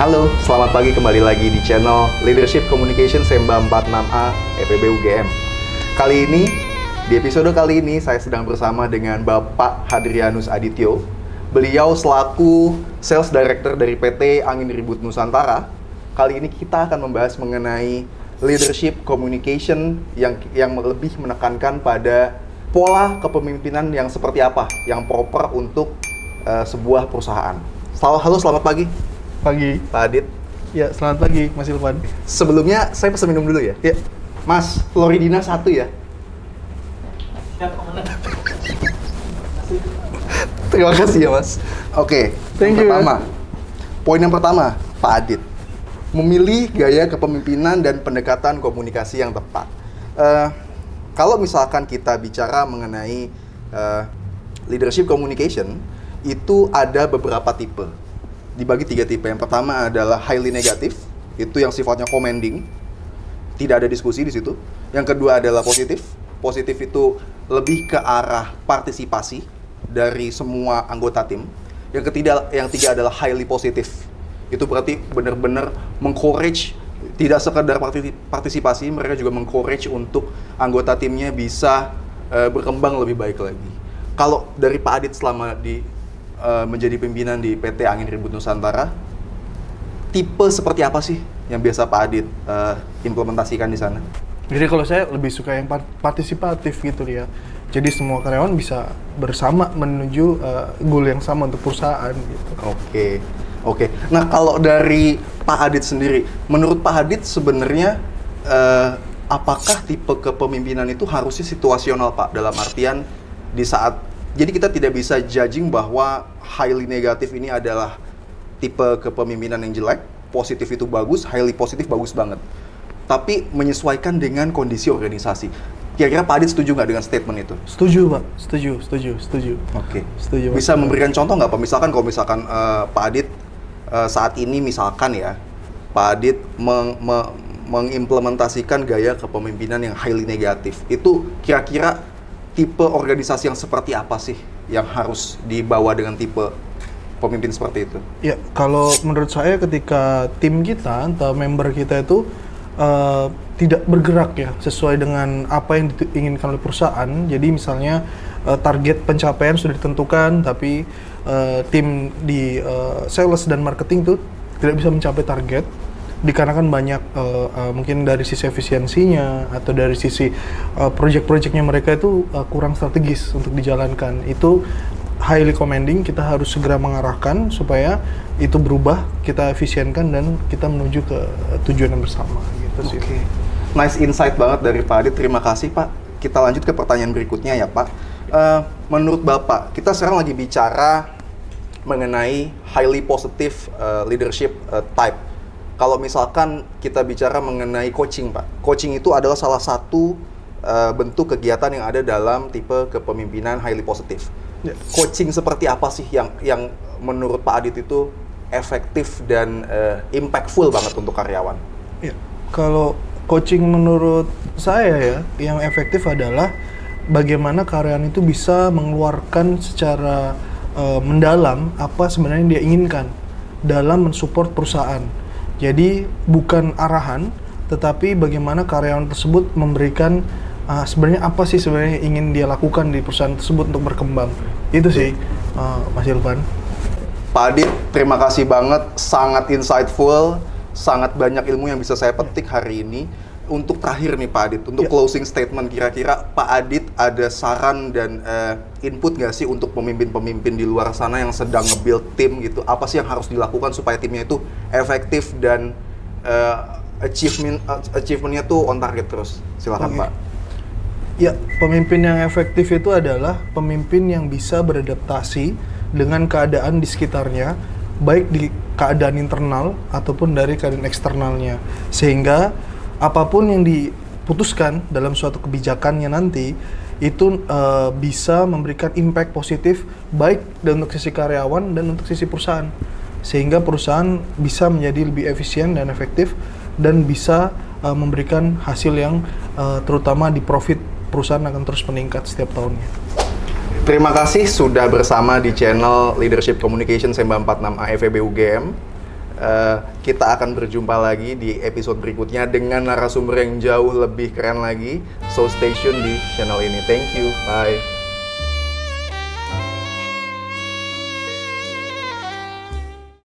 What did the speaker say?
Halo, selamat pagi kembali lagi di channel Leadership Communication Semba 46A FEB UGM. Kali ini, di episode kali ini saya sedang bersama dengan Bapak Hadrianus Adityo. Beliau selaku Sales Director dari PT Angin Ribut Nusantara. Kali ini kita akan membahas mengenai leadership communication yang lebih menekankan pada pola kepemimpinan yang seperti apa, yang proper untuk sebuah perusahaan. Halo, selamat pagi. Pagi. Pak Adit. Ya, selamat pagi Mas Ilvan. Sebelumnya saya pesan minum dulu ya. Ya. Mas, Floridina 1 ya. Terima kasih ya Mas. Oke, Thank you. Poin yang pertama, Pak Adit. Memilih gaya kepemimpinan dan pendekatan komunikasi yang tepat. Kalau misalkan kita bicara mengenai leadership communication, itu ada beberapa tipe. Dibagi 3 tipe. Yang pertama adalah highly negatif, itu yang sifatnya commanding, tidak ada diskusi di situ. Yang kedua adalah positif. Positif itu lebih ke arah partisipasi dari semua anggota tim. Yang ketiga adalah highly positif. Itu berarti benar-benar mengencourage, tidak sekedar partisipasi, mereka juga mengencourage untuk anggota timnya bisa berkembang lebih baik lagi. Kalau dari Pak Adit selama menjadi pimpinan di PT Angin Ribut Nusantara, tipe seperti apa sih yang biasa Pak Adit implementasikan di sana? Jadi kalau saya lebih suka yang partisipatif gitu ya. Jadi semua karyawan bisa bersama menuju goal yang sama untuk perusahaan gitu. Oke. Nah, kalau dari Pak Adit sendiri, menurut Pak Adit sebenarnya apakah tipe kepemimpinan itu harusnya situasional, Pak? Dalam artian di saat, jadi kita tidak bisa judging bahwa highly negatif ini adalah tipe kepemimpinan yang jelek, positif itu bagus, highly positif bagus banget. Tapi menyesuaikan dengan kondisi organisasi. Kira-kira Pak Adit setuju nggak dengan statement itu? Setuju, Pak. Setuju. Oke. Setuju. Bisa memberikan contoh nggak, Pak? Misalkan kalau misalkan Pak Adit saat ini misalkan ya, Pak Adit mengimplementasikan gaya kepemimpinan yang highly negatif. Itu kira-kira tipe organisasi yang seperti apa sih yang harus dibawa dengan tipe pemimpin seperti itu? Ya, kalau menurut saya ketika tim kita atau member kita itu tidak bergerak ya sesuai dengan apa yang diinginkan oleh perusahaan. Jadi misalnya target pencapaian sudah ditentukan, tapi tim di sales dan marketing tuh tidak bisa mencapai target dikarenakan banyak mungkin dari sisi efisiensinya atau dari sisi project-projectnya mereka itu kurang strategis untuk dijalankan. Itu highly commanding, kita harus segera mengarahkan supaya itu berubah, kita efisienkan dan kita menuju ke tujuan yang bersama gitu sih. Oke. Nice insight banget dari Pak Adit, terima kasih Pak. Kita lanjut ke pertanyaan berikutnya ya Pak. Menurut Bapak, kita sekarang lagi bicara mengenai highly positive leadership type. Kalau misalkan kita bicara mengenai coaching, Pak. Coaching itu adalah salah satu bentuk kegiatan yang ada dalam tipe kepemimpinan highly positif. Ya. Coaching seperti apa sih yang menurut Pak Adit itu efektif dan impactful banget untuk karyawan? Ya. Kalau coaching menurut saya ya, yang efektif adalah bagaimana karyawan itu bisa mengeluarkan secara mendalam apa sebenarnya dia inginkan dalam mensupport perusahaan. Jadi bukan arahan, tetapi bagaimana karyawan tersebut memberikan sebenarnya apa sih sebenarnya ingin dia lakukan di perusahaan tersebut untuk berkembang. Itu sih, Mas Ilvan. Pak Adit, terima kasih banget, sangat insightful, sangat banyak ilmu yang bisa saya petik hari ini. Untuk terakhir nih Pak Adit, untuk closing statement, kira-kira Pak Adit ada saran dan input nggak sih untuk pemimpin-pemimpin di luar sana yang sedang nge-build tim gitu? Apa sih yang harus dilakukan supaya timnya itu efektif dan achievementnya tuh on target terus? Silakan Pak. Ya, pemimpin yang efektif itu adalah pemimpin yang bisa beradaptasi dengan keadaan di sekitarnya, baik di keadaan internal ataupun dari keadaan eksternalnya, sehingga apapun yang diputuskan dalam suatu kebijakannya nanti itu bisa memberikan impact positif baik untuk sisi karyawan dan untuk sisi perusahaan, sehingga perusahaan bisa menjadi lebih efisien dan efektif dan bisa memberikan hasil yang terutama di profit perusahaan akan terus meningkat setiap tahunnya. Terima kasih sudah bersama di channel Leadership Communication Semba 46A FEB UGM. Kita akan berjumpa lagi di episode berikutnya dengan narasumber yang jauh lebih keren lagi. So stay tune di channel ini. Thank you. Bye.